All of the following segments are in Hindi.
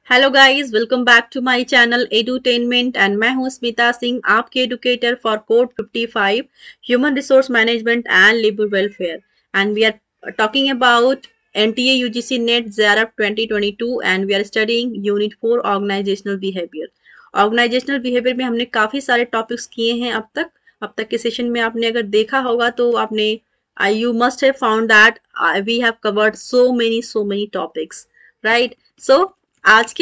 Hello guys, welcome back to my channel edutainment and मैं हूं स्मिता सिंह, आपके educator for code 55 human resource management and labour welfare. And we are talking about NTA UGC NET JRF 2022 and we are studying unit 4 organisational behaviour. Organisational behaviour में हमने काफी सारे टॉपिक्स किए हैं अब तक के सेशन में आपने अगर देखा होगा तो आपने you must have found that we have covered so many topics, right? So आज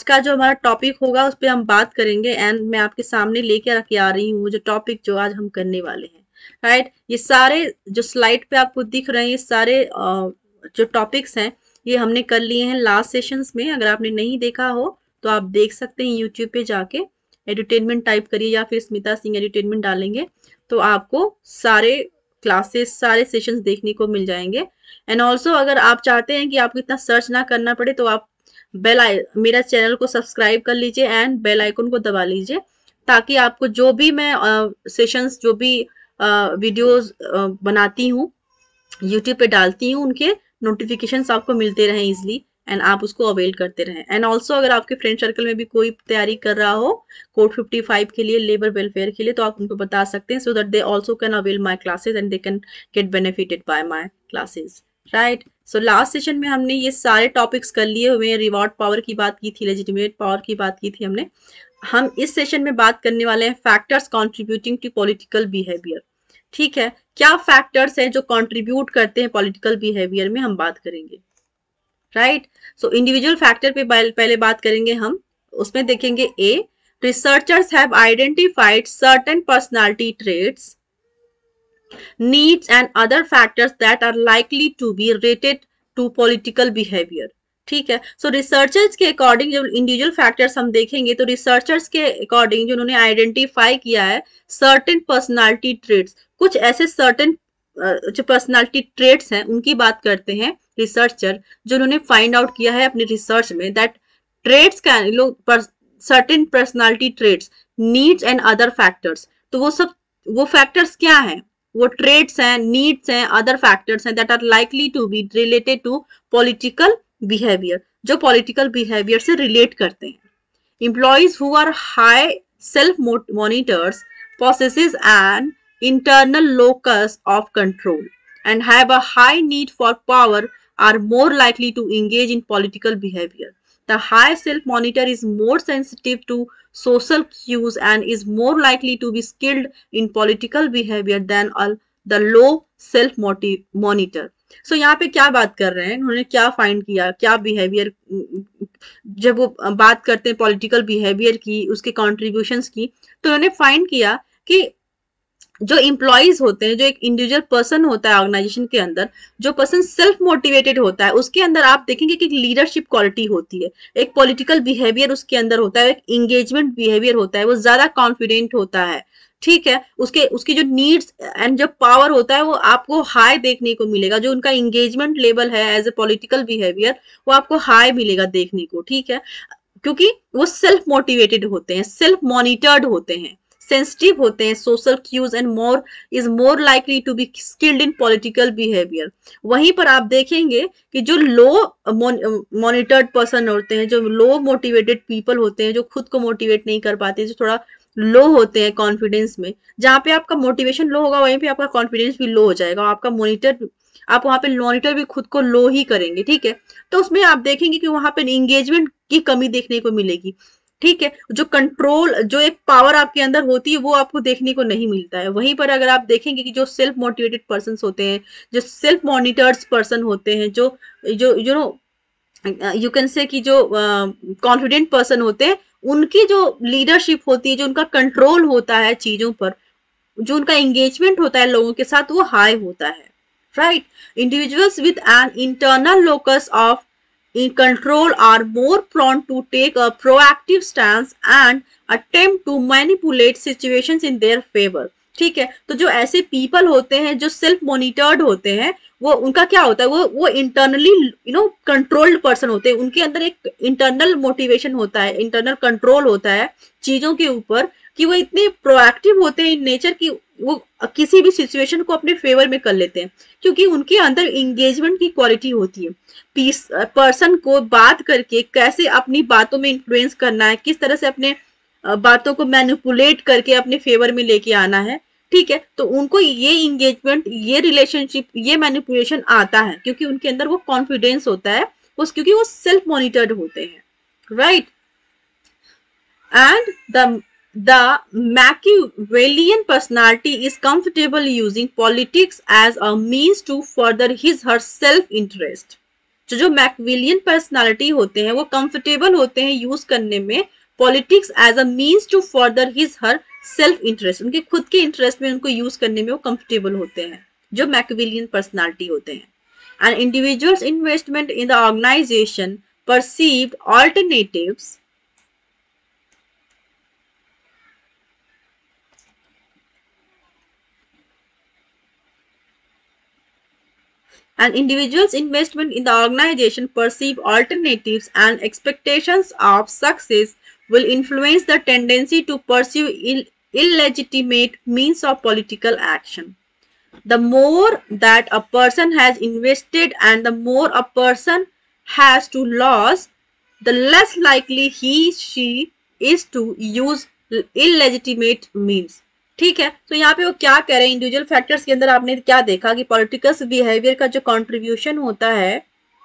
का जो हमारा टॉपिक होगा उस पर हम बात करेंगे एंड मैं आपके सामने लेके रख के आ रही हूँ जो टॉपिक जो आज हम करने वाले हैं, राइट? ये सारे जो स्लाइड पे आपको दिख रहे हैं ये सारे जो टॉपिक्स हैं ये हमने कर लिए हैं लास्ट सेशंस में। अगर आपने नहीं देखा हो तो आप देख सकते हैं यूट्यूब पे जाके एडुटेनमेंट टाइप करिए या फिर स्मिता सिंह एडुटेनमेंट डालेंगे तो आपको सारे क्लासेस सारे सेशंस देखने को मिल जाएंगे। एंड ऑल्सो अगर आप चाहते हैं कि आपको इतना सर्च ना करना पड़े तो आप मेरा चैनल को सब्सक्राइब कर लीजिए एंड बेल आइकन को दबा लीजिए ताकि आपको जो भी मैं सेशंस जो भी वीडियोस बनाती हूँ यूट्यूब पे डालती हूँ उनके नोटिफिकेशंस आपको मिलते रहें इजिली एंड आप उसको अवेल करते रहें। एंड ऑल्सो अगर आपके फ्रेंड सर्कल में भी कोई तैयारी कर रहा हो कोड 55 के लिए लेबर वेलफेयर के लिए तो आप उनको बता सकते हैं so that they also can avail my classes and they can get benefited bye my classes, right? So last session में हमने ये सारे टॉपिक्स कर लिए हुए, रिवॉर्ड पावर की बात की थी, लेजिटिमेट पावर की बात की थी हमने। हम इस सेशन में बात करने वाले हैं factors contributing to political behaviour. ठीक है, क्या फैक्टर्स हैं जो कंट्रीब्यूट करते हैं पॉलिटिकल बिहेवियर में, हम बात करेंगे, राइट? सो इंडिविजुअल फैक्टर पे पहले बात करेंगे हम। उसमें देखेंगे ए, researchers have identified certain personality traits, needs and other factors that are likely to be related to political behavior। ठीक है, सो रिसर्चर्स के अकॉर्डिंग जब इंडिविजुअल फैक्टर्स हम देखेंगे तो रिसर्चर्स के अकॉर्डिंग जो उन्होंने आइडेंटिफाई किया है सर्टेन पर्सनालिटी ट्रेट्स, कुछ ऐसे सर्टेन जो पर्सनालिटी ट्रेट्स हैं उनकी बात करते हैं रिसर्चर, जो उन्होंने फाइंड आउट किया है अपने रिसर्च में that traits can certain personality traits needs and other factors. तो वो फैक्टर्स क्या हैं? वो ट्रेड्स हैं, नीड्स हैं, अदर फैक्टर्स हैं that are likely to be related to political behaviour, जो पॉलिटिकल बिहेवियर से रिलेट करते हैं। Employees who are high self monitors possesses an internal locus of control and have a high need for power are more likely to engage in political behavior. The high self-monitor is more sensitive to social cues and is more likely to be skilled in political behavior than the low self-monitor. So यहाँ पे क्या बात कर रहे हैं, उन्होंने क्या फाइंड किया, क्या बिहेवियर, जब वो बात करते हैं पॉलिटिकल बिहेवियर की, उसके कॉन्ट्रीब्यूशंस की, तो उन्होंने फाइंड किया कि जो एम्प्लॉइज होते हैं, जो एक इंडिविजुअल पर्सन होता है ऑर्गेनाइजेशन के अंदर, जो पर्सन सेल्फ मोटिवेटेड होता है उसके अंदर आप देखेंगे कि एक लीडरशिप क्वालिटी होती है, एक पॉलिटिकल बिहेवियर उसके अंदर होता है, एक इंगेजमेंट बिहेवियर होता है, वो ज्यादा कॉन्फिडेंट होता है। ठीक है, उसकी जो नीड्स एंड जो पावर होता है वो आपको हाई देखने को मिलेगा, जो उनका इंगेजमेंट लेवल है एज ए पॉलिटिकल बिहेवियर वो आपको हाई मिलेगा देखने को। ठीक है, क्योंकि वो सेल्फ मोटिवेटेड होते हैं, सेल्फ मॉनिटर्ड होते हैं, सेंसिटिव होते हैं, social cues and more likely to be skilled in political behaviour. वहीं पर आप देखेंगे कि जो लो मॉनिटर्ड पर्सन होते हैं, जो लो मोटिवेटेड पीपल होते हैं, जो खुद को मोटिवेट नहीं कर पाते, जो थोड़ा लो होते हैं कॉन्फिडेंस में, जहाँ पे आपका मोटिवेशन लो होगा वहीं पे आपका कॉन्फिडेंस भी लो हो जाएगा, आपका आप वहाँ पे मॉनिटर भी खुद को लो ही करेंगे। ठीक है, तो उसमें आप देखेंगे कि वहाँ पे एंगेजमेंट की कमी देखने को मिलेगी। ठीक है, जो कंट्रोल, जो एक पावर आपके अंदर होती है वो आपको देखने को नहीं मिलता है। वहीं पर अगर आप देखेंगे कि जो सेल्फ मोटिवेटेड पर्सन होते हैं, जो सेल्फ मॉनिटर्ड पर्सन होते हैं, जो जो जो यू कैन से कि जो कॉन्फिडेंट पर्सन होते हैं, उनकी जो लीडरशिप होती है, जो उनका कंट्रोल होता है चीजों पर, जो उनका एंगेजमेंट होता है लोगों के साथ, वो हाई होता है, right? Individuals with an internal locus of in control are more prone to take a proactive stance and attempt to manipulate situations in their favor। ठीक है, तो जो ऐसे पीपल होते हैं जो सेल्फ मॉनिटर्ड होते हैं, वो उनका क्या होता है, वो इंटरनली कंट्रोल्ड पर्सन होते हैं, उनके अंदर एक इंटरनल मोटिवेशन होता है, इंटरनल कंट्रोल होता है चीजों के ऊपर, कि वो इतने प्रोएक्टिव होते हैं इन नेचर की वो किसी भी सिचुएशन को अपने फेवर में कर लेते हैं, क्योंकि उनके अंदर इंगेजमेंट की क्वालिटी होती है। पीस पर्सन को बात करके कैसे अपनी बातों में इन्फ्लुएंस करना है, किस तरह से अपने बातों को मैनिपुलेट करके अपने फेवर में लेके आना है, ठीक है। तो उनको ये इंगेजमेंट, ये रिलेशनशिप, ये मैनिपुलेशन आता है, क्योंकि उनके अंदर वो कॉन्फिडेंस होता है, उस क्योंकि वो सेल्फ मॉनिटर्ड होते हैं, right. And the Machiavellian personality is comfortable using politics as a means to further his her self interest. जो मैकविलियन पर्सनालिटी होते हैं वो कंफर्टेबल होते हैं यूज करने में politics as a means to further his her self interest, उनके खुद के इंटरेस्ट में उनको यूज करने में वो कंफर्टेबल होते हैं, जो मैकविलियन पर्सनालिटी होते हैं। And individuals investment in the organisation perceived alternatives An individual's investment in the organization perceive alternatives and expectations of success will influence the tendency to pursue illegitimate means of political action. The more that a person has invested and the more a person has to lose, the less likely she is to use illegitimate means. ठीक है। तो यहाँ पे वो क्या कह रहे हैं, इंडिविजुअल फैक्टर्स के अंदर आपने क्या देखा कि पॉलिटिकल बिहेवियर का जो कंट्रीब्यूशन होता है,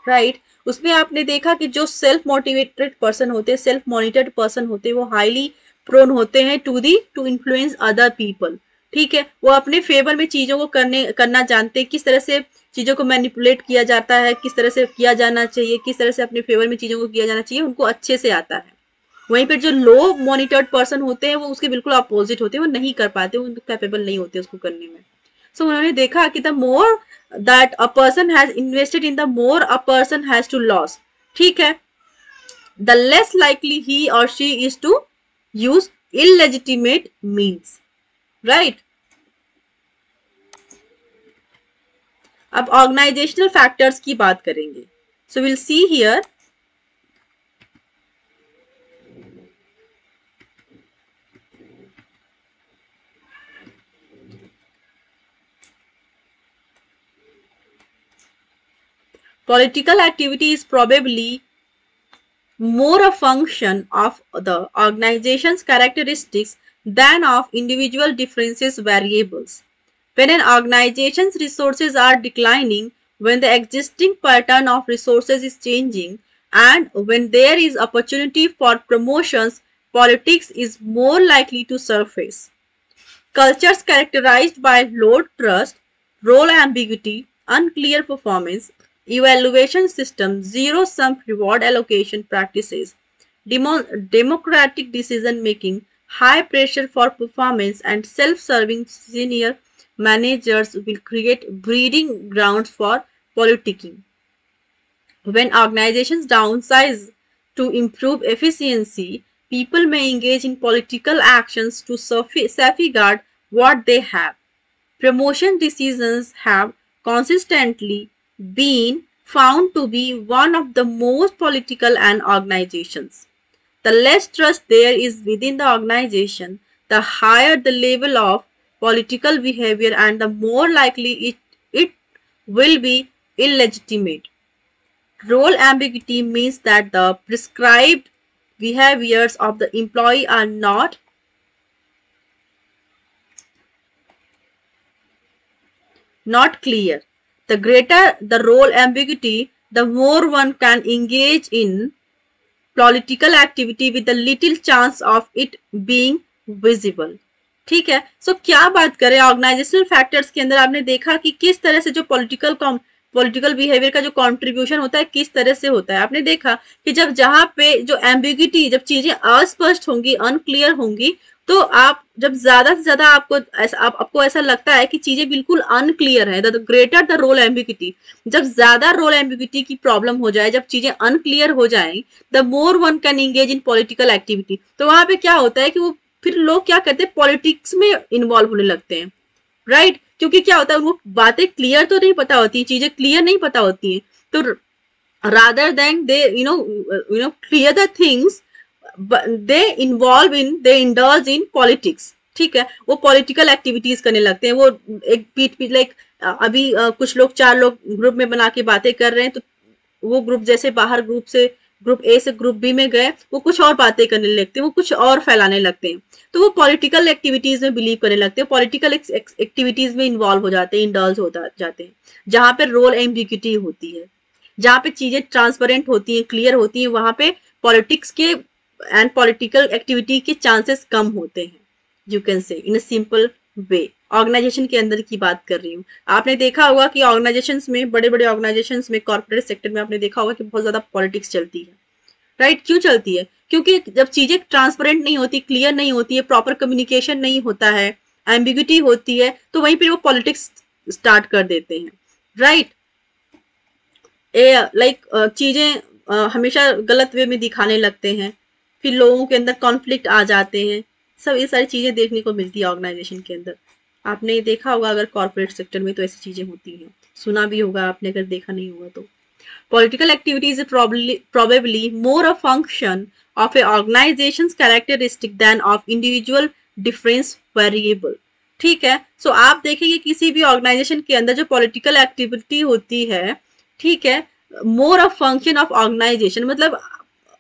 राइट, उसमें आपने देखा कि जो सेल्फ मोटिवेटेड पर्सन होते हैं, सेल्फ मॉनिटर्ड पर्सन होते हैं, वो हाईली प्रोन होते हैं टू इन्फ्लुएंस अदर पीपल, ठीक है। वो अपने फेवर में चीजों को करना जानते हैं, किस तरह से चीजों को मैनिपुलेट किया जाता है, किस तरह से किया जाना चाहिए, किस तरह से अपने फेवर में चीजों को किया जाना चाहिए, उनको अच्छे से आता है। वहीं पर जो लो मॉनिटर्ड पर्सन होते हैं वो उसके बिल्कुल अपोजिट होते हैं, वो नहीं कर पाते, वो कैपेबल नहीं होते उसको करने में। सो उन्होंने देखा कि the more that a person has invested in the more a person has to lose, ठीक है, the less likely he or she is to use illegitimate means, right. अब ऑर्गेनाइजेशनल फैक्टर्स की बात करेंगे। So we'll see here political activity is probably more a function of the organization's characteristics than of individual differences variables. When an organization's resources are declining, when the existing pattern of resources is changing, and when there is opportunity for promotions, politics is more likely to surface. Cultures characterized by low trust, role ambiguity, unclear performance, evaluation system, zero-sum reward allocation practices, democratic decision-making, high pressure for performance, and self-serving senior managers will create breeding grounds for politicking. When organizations downsize to improve efficiency, people may engage in political actions to safeguard what they have. Promotion decisions have consistently been found to be one of the most political and organizations. The less trust there is within the organization, the higher the level of political behavior and the more likely it will be illegitimate. Role ambiguity means that the prescribed behaviors of the employee are not clear. The greater the role ambiguity, the more one can engage in political activity with the little chance of it being visible. ठीक है। सो क्या बात करें ऑर्गेनाइजेशनल फैक्टर्स के अंदर, आपने देखा कि किस तरह से जो पॉलिटिकल बिहेवियर का जो कंट्रीब्यूशन होता है किस तरह से होता है। आपने देखा कि जब जहां पे जो एम्बिग्यूटी, जब चीजें अस्पष्ट होंगी, अनक्लियर होंगी, तो आप जब ज्यादा से ज्यादा आपको ऐसा लगता है कि चीजें बिल्कुल अनक्लियर है, the greater the role ambiguity, जब ज्यादा रोल एम्बिग्यूटी की प्रॉब्लम हो जाए, जब चीजें अनक्लियर हो जाए, the more one can engage in political activity. तो वहां पे क्या होता है कि वो फिर लोग क्या करते हैं, पॉलिटिक्स में इन्वॉल्व होने लगते हैं, राइट। क्योंकि क्या होता है, उनको बातें क्लियर तो नहीं पता होती, चीजें क्लियर नहीं पता होती हैं, तो rather than they clear the things, they indulge in politics, ठीक है, वो पॉलिटिकल एक्टिविटीज करने लगते हैं। वो एक पीठ पीठ लाइक अभी कुछ लोग 4 लोग ग्रुप में बना के बातें कर रहे हैं, तो वो ग्रुप जैसे बाहर ग्रुप ए से ग्रुप बी में गए, वो कुछ और बातें करने लगते हैं, वो कुछ और फैलाने लगते हैं। तो वो पॉलिटिकल एक्टिविटीज में बिलीव करने लगते हैं, पॉलिटिकल एक्टिविटीज में इन्वॉल्व हो जाते हैं, इंडल्ज हो जाते हैं, जहां पे रोल एम्बिग्यूटी होती है, जहां पे चीजें ट्रांसपेरेंट होती हैं, क्लियर होती हैं, वहां पे पॉलिटिक्स के एंड पॉलिटिकल एक्टिविटी के चांसेस कम होते हैं। You can say in a simple way. Organisation के अंदर की बात कर रही हूँ। आपने देखा होगा कि ऑर्गेनाइजेशंस में, बड़े बड़े ऑर्गेनाइजेशंस में, कॉर्पोरेट सेक्टर में आपने देखा होगा कि बहुत ज्यादा पॉलिटिक्स चलती है, राइट? क्यों चलती है? क्योंकि जब चीजें ट्रांसपेरेंट नहीं होती, क्लियर नहीं होती है, प्रॉपर कम्युनिकेशन नहीं होता है, एम्बिग्यूटी होती है, तो वहीं पर वो पॉलिटिक्स स्टार्ट कर देते हैं, राइट? लाइक चीजें हमेशा गलत वे में दिखाने लगते हैं, फिर लोगों के अंदर कॉन्फ्लिक्ट आ जाते हैं। सब ये सारी चीजें देखने को मिलती है ऑर्गेनाइजेशन के अंदर। आपने देखा होगा अगर कॉर्पोरेट सेक्टर में तो ऐसी चीजें होती हैं, सुना भी होगा आपने अगर देखा नहीं होगा तो। Political activity is probably more a function of a organization's characteristic than of individual difference variable. ठीक है, सो आप देखेंगे किसी भी ऑर्गेनाइजेशन के अंदर जो पॉलिटिकल एक्टिविटी होती है, ठीक है, more a function of organisation, मतलब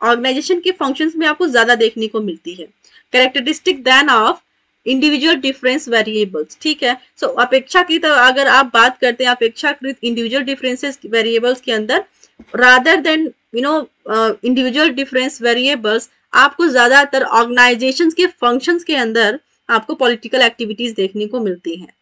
ऑर्गेनाइजेशन के फंक्शंस में आपको ज्यादा देखने को मिलती है, characteristic than of individual difference variables. ठीक है, सो अपेक्षाकृत अगर आप बात करते हैं अपेक्षाकृत इंडिविजुअल डिफरेंसेस वेरिएबल्स के अंदर, rather than individual difference variables, आपको ज्यादातर ऑर्गेनाइजेशंस के फंक्शंस के अंदर आपको पॉलिटिकल एक्टिविटीज देखने को मिलती हैं।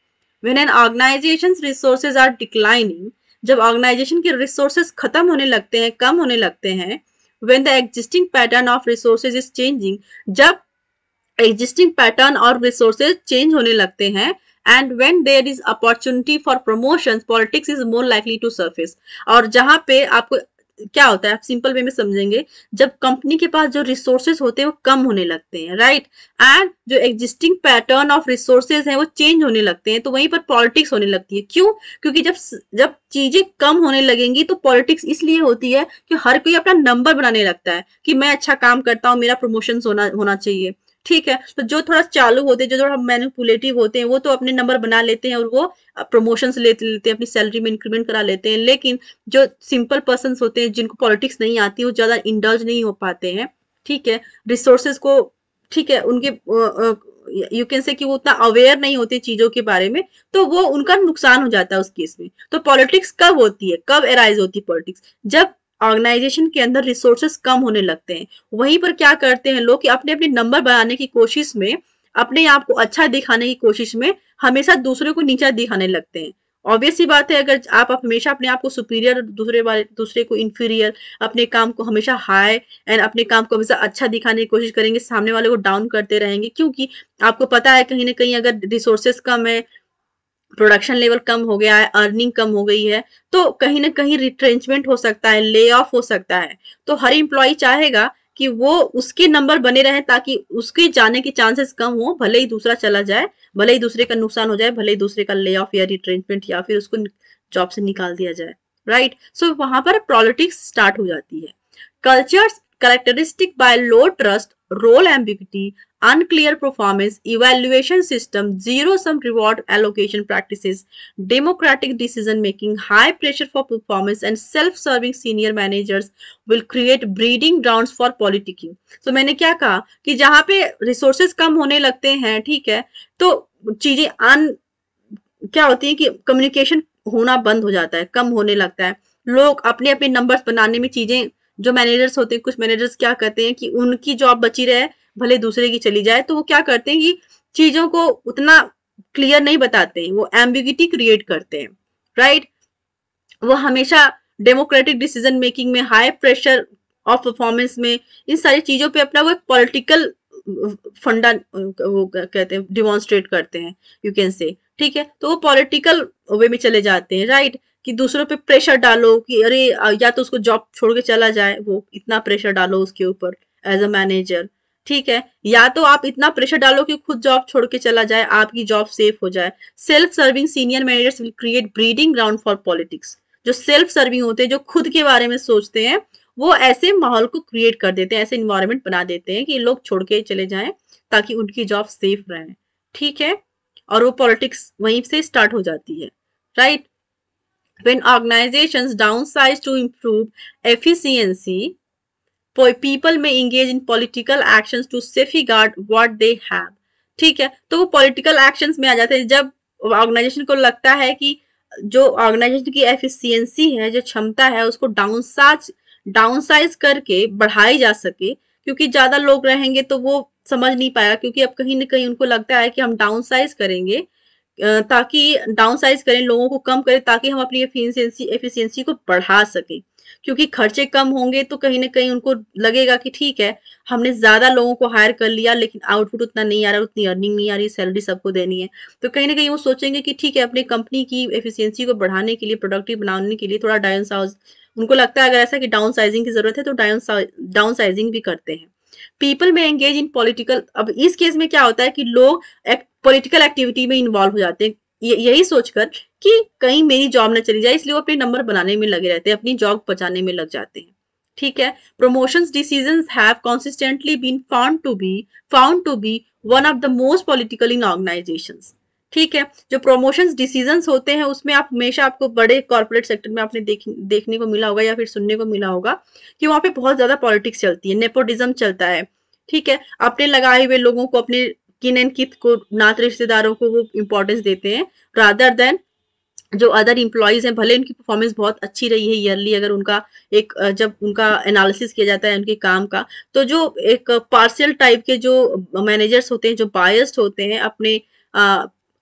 When an organisations resources are declining, जब ऑर्गेनाइजेशन के रिसोर्सेज खत्म होने लगते हैं, कम होने लगते हैं, when the existing pattern of resources is changing, जब एग्जिस्टिंग पैटर्न और रिसोर्सेज चेंज होने लगते हैं, and when there is opportunity for promotion, politics is more likely to surface. और जहां पे आपको क्या होता है, आप सिंपल वे में समझेंगे, जब कंपनी के पास जो रिसोर्सेज होते हैं वो कम होने लगते हैं, राइट, एंड जो एग्जिस्टिंग पैटर्न ऑफ रिसोर्सेज हैं वो चेंज होने लगते हैं, तो वहीं पर पॉलिटिक्स होने लगती है। क्यों? क्योंकि जब चीजें कम होने लगेंगी तो पॉलिटिक्स इसलिए होती है कि हर कोई अपना नंबर बनाने लगता है कि मैं अच्छा काम करता हूँ, मेरा प्रमोशन होना चाहिए। ठीक है, तो जो थोड़ा चालू होते हैं, जो थोड़ा मैनिपुलेटिव होते हैं, वो तो अपने नंबर बना लेते हैं और वो प्रमोशंस लेते हैं, अपनी सैलरी में इंक्रीमेंट करा लेते हैं। लेकिन जो सिंपल पर्सन होते हैं, जिनको पॉलिटिक्स नहीं आती, वो ज्यादा इंडल्ज नहीं हो पाते हैं। ठीक है, रिसोर्सेज को, ठीक है, उनके यू कैन से कि वो उतना अवेयर नहीं होते चीजों के बारे में, तो वो उनका नुकसान हो जाता है उस केस में। तो पॉलिटिक्स कब होती है, कब एराइज होती है पॉलिटिक्स? जब ऑर्गेनाइजेशन के अंदर रिसोर्सेस कम होने लगते हैं। वहीं पर क्या करते हैं लोग कि अपने अपने नंबर बनाने की कोशिश में, अपने आप को अच्छा दिखाने की कोशिश में हमेशा दूसरे को नीचा दिखाने लगते हैं। ऑब्वियस सी बात है, अगर आप हमेशा अपने आप को सुपीरियर, दूसरे को इंफीरियर, अपने काम को हमेशा हाई एंड अपने काम को हमेशा अच्छा दिखाने की कोशिश करेंगे, सामने वाले को डाउन करते रहेंगे, क्योंकि आपको पता है कहीं ना कहीं अगर रिसोर्सेस कम है, प्रोडक्शन लेवल कम हो गया है, अर्निंग कम हो गई है, तो कहीं ना कहीं रिट्रेंचमेंट हो सकता है, ले ऑफ हो सकता है। तो हर एम्प्लॉय चाहेगा कि वो उसके नंबर बने रहे ताकि उसके जाने के चांसेस कम हो, भले ही दूसरा चला जाए, भले ही दूसरे का नुकसान हो जाए, भले ही दूसरे का ले ऑफ या रिट्रेंचमेंट या फिर उसको जॉब से निकाल दिया जाए, राइट। सो वहां पर पॉलिटिक्स स्टार्ट हो जाती है। Cultures characteristic by low trust, role ambiguity, unclear performance evaluation system, zero-sum reward allocation practices, democratic decision making, high pressure for performance, and self-serving senior managers will create breeding grounds for politicking. So मैंने क्या कहा कि जहां पे resources कम होने लगते हैं, ठीक है, तो चीजें क्या होती है कि कम्युनिकेशन होना बंद हो जाता है, कम होने लगता है। लोग अपने अपने नंबर्स बनाने में, चीजें, जो मैनेजर्स होते हैं, कुछ मैनेजर्स क्या करते हैं कि उनकी जॉब बची रहे, भले दूसरे की चली जाए, तो वो क्या करते हैं कि चीजों को उतना क्लियर नहीं बताते हैं, वो एम्बिग्यूटी क्रिएट करते हैं, राइट। वो हमेशा डेमोक्रेटिक डिसीजन मेकिंग में, हाई प्रेशर ऑफ परफॉर्मेंस में, इन सारी चीजों पे अपना वो एक पॉलिटिकल फंडा वो कहते हैं, डिमॉन्स्ट्रेट करते हैं, यू कैन से। ठीक है, तो वो पॉलिटिकल वे में चले जाते हैं, राइट, कि दूसरों पे प्रेशर डालो कि अरे या तो उसको जॉब छोड़ के चला जाए, वो इतना प्रेशर डालो उसके ऊपर एज अ मैनेजर। ठीक है, या तो आप इतना प्रेशर डालो कि खुद जॉब छोड़ के चला जाए, आपकी जॉब सेफ हो जाए। Self serving senior managers will create breeding ground for politics. जो सेल्फ सर्विंग होते हैं, जो खुद के बारे में सोचते हैं, वो ऐसे माहौल को क्रिएट कर देते हैं, ऐसे इन्वायरमेंट बना देते हैं कि लोग छोड़ के चले जाएं ताकि उनकी जॉब सेफ रहे, ठीक है, और वो पॉलिटिक्स वहीं से स्टार्ट हो जाती है, right. When organizations downsize to improve efficiency, people may engage in political actions to safeguard what they have। ठीक है, तो वो पॉलिटिकल एक्शंस में आ जाते हैं जब ऑर्गेनाइजेशन को लगता है कि जो ऑर्गेनाइजेशन की एफिशिएंसी है, जो क्षमता है, उसको डाउनसाइज करके बढ़ाई जा सके। क्योंकि ज्यादा लोग रहेंगे तो वो समझ नहीं पाएगा, क्योंकि अब कहीं ना कहीं उनको लगता है कि हम डाउनसाइज करेंगे, ताकि डाउनसाइज करें, लोगों को कम करें, ताकि हम अपनी एफिशिएंसी को बढ़ा सकें। क्योंकि खर्चे कम होंगे तो कहीं ना कहीं उनको लगेगा कि ठीक है, हमने ज्यादा लोगों को हायर कर लिया लेकिन आउटपुट उतना नहीं आ रहा, उतनी अर्निंग नहीं आ रही, सैलरी सबको देनी है। तो कहीं ना कहीं वो सोचेंगे कि ठीक है, अपनी कंपनी की एफिशिएंसी को बढ़ाने के लिए, प्रोडक्टिव बनाने के लिए थोड़ा उनको लगता है अगर ऐसा कि डाउन साइजिंग की जरूरत है तो डाउन साइजिंग भी करते हैं। पीपल में एंगेज इन पॉलिटिकल, अब इस केस में क्या होता है कि लोग पॉलिटिकल एक्टिविटी में इन्वॉल्व हो जाते हैं, यही सोचकर कि कहीं मेरी जॉब ना चली जाए, इसलिए वो अपने नंबर बनाने में लगे रहते हैं, अपनी जॉब बचाने में लग जाते हैं। ठीक है, promotions decisions have consistently been found to be one of the most political in organizations। ठीक है, जो प्रमोशंस डिसीजंस होते हैं उसमें आप हमेशा, आपको बड़े कॉर्पोरेट सेक्टर में आपने देखने को मिला होगा या फिर सुनने को मिला होगा कि वहां पे बहुत ज्यादा पॉलिटिक्स चलती है, नेपोटिज्म चलता है। ठीक है, अपने लगाए हुए लोगों को, अपने किन एंड कित को, नात रिश्तेदारों को वो इंपॉर्टेंस देते हैं, रादर देन जो अदर इंप्लॉइज हैं। भले उनकी परफॉर्मेंस बहुत अच्छी रही है ईयरली, अगर उनका एक जब उनका एनालिसिस किया जाता है उनके काम का, तो जो एक पार्शियल टाइप के जो मैनेजर्स होते हैं, जो बायस्ड होते हैं अपने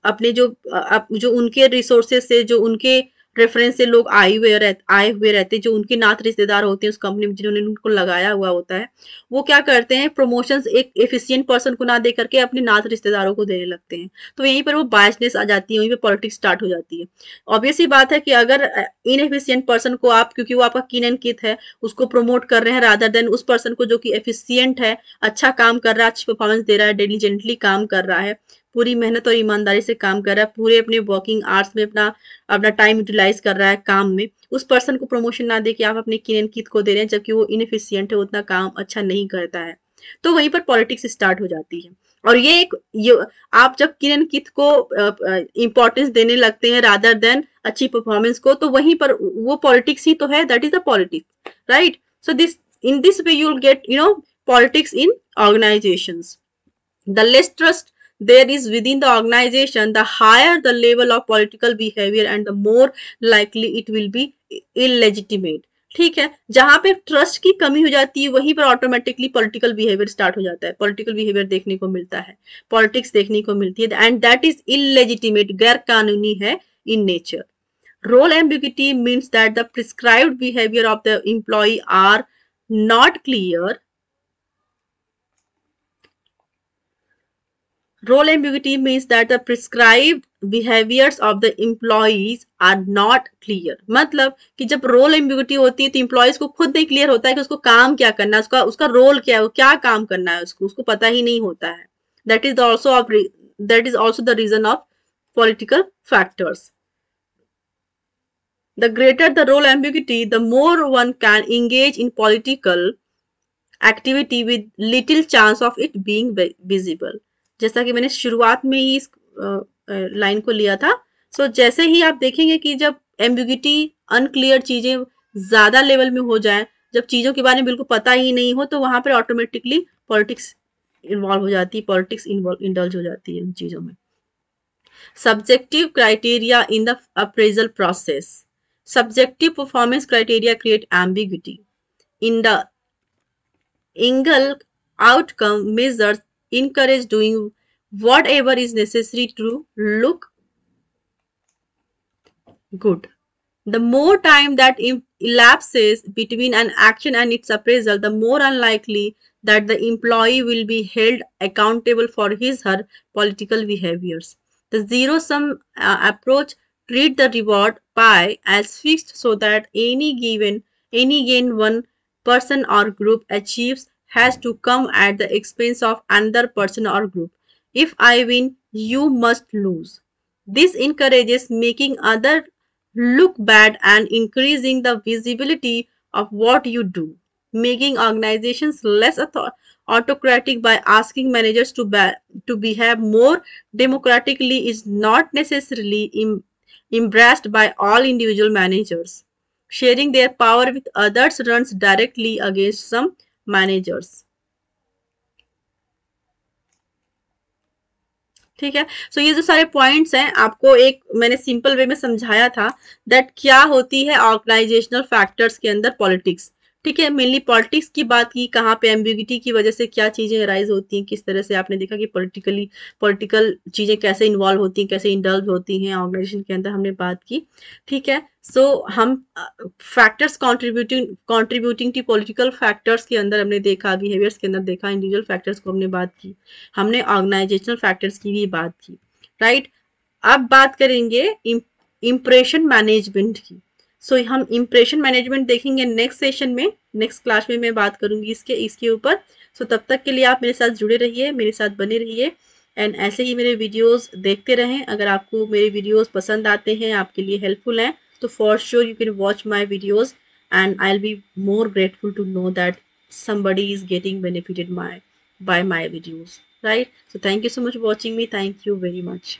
अपने जो उनके रिसोर्सेज से, जो उनके रेफरेंस से लोग आए हुए रहते हैं, जो उनके नात रिश्तेदार होते हैं उस कंपनी में जिन्होंने उनको लगाया हुआ होता है, वो क्या करते हैं, प्रमोशंस एक एफिशिएंट पर्सन को ना दे करके अपने नात रिश्तेदारों को देने लगते हैं। तो यहीं पर वो बायसनेस आ जाती है, वहीं पर पॉलिटिक्स स्टार्ट हो जाती है। ऑब्वियस ही बात है कि अगर इनएफिशिएंट पर्सन को आप, क्योंकि वो आपका किन एंड किथ है, उसको प्रमोट कर रहे हैं रादर देन उस पर्सन को जो कि एफिशिएंट है, अच्छा काम कर रहा है, अच्छी परफॉर्मेंस दे रहा है, डिलीजेंटली काम कर रहा है, पूरी मेहनत और ईमानदारी से काम कर रहा है, पूरे अपने वर्किंग आवर्स में अपना अपना टाइम यूटिलाइज कर रहा है काम में, उस पर्सन को प्रमोशन ना दे के आप अपने किन एंड किथ को दे रहे हैं, जबकि वो इनएफिशिएंट है, उतना काम अच्छा नहीं करता है। तो वहीं पर पॉलिटिक्स स्टार्ट हो जाती है। और ये आप जब किन एंड किथ को इंपॉर्टेंस देने लगते हैं रादर देन अच्छी परफॉर्मेंस को, तो वहीं पर वो पॉलिटिक्स ही तो है, that is the politics, right. So this, in this way you will get politics in organisations. The less trust there is within the organization, the higher the level of political behavior and the more likely it will be illegitimate। ठीक है, जहां पे ट्रस्ट की कमी हो जाती है वहीं पर ऑटोमेटिकली पॉलिटिकल बिहेवियर स्टार्ट हो जाता है, पॉलिटिकल बिहेवियर देखने को मिलता है, पॉलिटिक्स देखने को मिलती है, एंड दैट इज इलेजिटिमेट, गैर कानूनी है in nature. Role ambiguity means that the prescribed behaviour of the employee are not clear. Role ambiguity means that the prescribed behaviors of the employees are not clear। मतलब कि जब रोल एम्बिग्यूटी होती है तो एम्प्लॉयज को खुद नहीं क्लियर होता है कि उसको काम क्या करना है, उसका उसका रोल क्या है, वो क्या काम करना है, उसको पता ही नहीं होता है। That is also the reason of political factors. The greater the role ambiguity, the more one can engage in political activity with little chance of it being visible। जैसा कि मैंने शुरुआत में ही इस लाइन को लिया था। सो जैसे ही आप देखेंगे कि जब एम्बिग्यूटी, अनक्लियर चीजें ज्यादा लेवल में हो जाए, जब चीजों के बारे में बिल्कुल पता ही नहीं हो, तो वहां पर ऑटोमेटिकली पॉलिटिक्स इन्वॉल्व हो जाती है, पॉलिटिक्स इंडल्ज हो जाती है उन चीजों में। Subjective criteria in the appraisal process. Subjective performance criteria create ambiguity in the Engel outcome measures encourage doing whatever is necessary to look good. The more time that elapses between an action and its appraisal, the more unlikely that the employee will be held accountable for his or her political behaviors. The zero-sum approach treats the reward pie as fixed so that any gain one person or group achieves has to come at the expense of another person or group. If I win, you must lose. This encourages making other look bad and increasing the visibility of what you do, making organizations less autocratic by asking managers to behave more democratically is not necessarily embraced by all individual managers. Sharing their power with others runs directly against some managers. ठीक है, सो ये जो सारे पॉइंट्स हैं आपको एक मैंने सिंपल वे में समझाया था दैट क्या होती है ऑर्गेनाइजेशनल फैक्टर्स के अंदर पॉलिटिक्स। ठीक है, मेनली पॉलिटिक्स की बात की, कहाँ पे एम्बिग्यूटी की वजह से क्या चीजें राइज होती हैं, किस तरह से आपने देखा कि पॉलिटिकल चीजें कैसे इन्वॉल्व होती हैं, कैसे इंडल्व होती हैं ऑर्गेनाइजेशन के अंदर, हमने बात की। ठीक है, सो हम factors contributing to political factors के अंदर हमने देखा, बिहेवियर्स के अंदर देखा, इंडिविजुअल फैक्टर्स को हमने बात की, हमने ऑर्गेनाइजेशनल फैक्टर्स की भी बात की। राइट, अब बात करेंगे इम्प्रेशन मैनेजमेंट की। सो हम इम्प्रेशन मैनेजमेंट देखेंगे नेक्स्ट सेशन में, नेक्स्ट क्लास में मैं बात करूंगी इसके ऊपर। सो तब तक के लिए आप मेरे साथ जुड़े रहिए, मेरे साथ बने रहिए एंड ऐसे ही मेरे वीडियोस देखते रहें। अगर आपको मेरे वीडियोस पसंद आते हैं, आपके लिए हेल्पफुल हैं, तो for sure you can watch my videos and I will be more grateful to know that somebody is getting benefited by my videos, right? So thank you so much for watching me. Thank you very much.